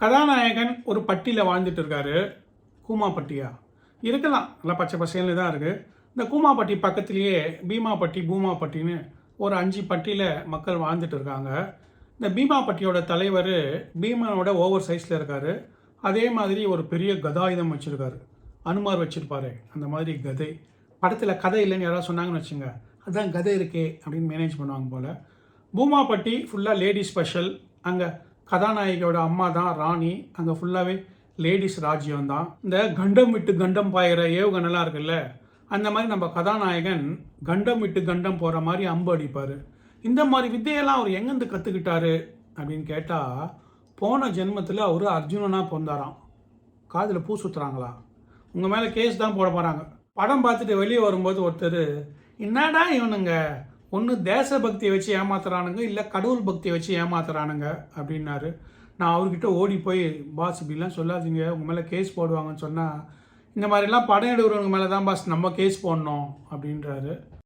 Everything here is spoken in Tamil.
கதாநாயகன் ஒரு பட்டியில் வாழ்ந்துட்டு இருக்காரு. கூமாப்பட்டியா இருக்கலாம், நல்லா பச்சை பசேல்னு தான் இருக்குது. இந்த கூமாப்பட்டி பக்கத்துலேயே பீமாப்பட்டி பூமாப்பட்டின்னு ஒரு 5 பட்டியில் மக்கள் வாழ்ந்துட்டு இருக்காங்க. இந்த பீமாப்பட்டியோட தலைவர் பீமனோட ஓவர் சைஸில் இருக்கார். அதே மாதிரி ஒரு பெரிய கதாயுதம் வச்சுருக்காரு. அனுமார் வச்சுருப்பாரு அந்த மாதிரி கதை. படத்தில் கதை இல்லைன்னு யாராவது சொன்னாங்கன்னு வச்சுங்க, அதுதான் கதை இருக்கே அப்படின்னு மேனேஜ் பண்ணுவாங்க போல். பூமாப்பட்டி ஃபுல்லாக லேடிஸ் ஸ்பெஷல். அங்கே கதாநாயகியோட அம்மா தான் ராணி. அங்கே ஃபுல்லாகவே லேடிஸ் ராஜ்யம் தான். இந்த கண்டம் விட்டு கண்டம் பாயிற ஏவுகணெல்லாம் இருக்குல்ல, அந்த மாதிரி நம்ம கதாநாயகன் கண்டம் விட்டு கண்டம் போகிற மாதிரி அம்பு அடிப்பார். இந்த மாதிரி வித்தையெல்லாம் அவர் எங்கேருந்து கற்றுக்கிட்டாரு அப்படின்னு கேட்டால், போன ஜென்மத்தில் அவர் அர்ஜுனனாக பிறந்தாராம். காதில் பூ சுற்றுறாங்களா? உங்கள் மேலே கேஸ் தான் போட போகிறாங்க. படம் பார்த்துட்டு வெளியே வரும்போது ஒருத்தர், என்னடா இவனுங்க ஒன்று தேசபக்தியை வச்சு ஏமாத்துறானுங்க, இல்லை கடவுள் பக்தியை வச்சு ஏமாத்துறானுங்க அப்படின்னாரு. நான் அவர்கிட்ட ஓடி போய், பாஸ் இப்படிலாம் சொல்லாதீங்க, உங்கள் மேலே கேஸ் போடுவாங்கன்னு சொன்னால், இந்த மாதிரிலாம் படம் எடுக்கிறவங்க மேலே தான் பாஸ் நம்ம கேஸ் போடணும் அப்படின்றாரு.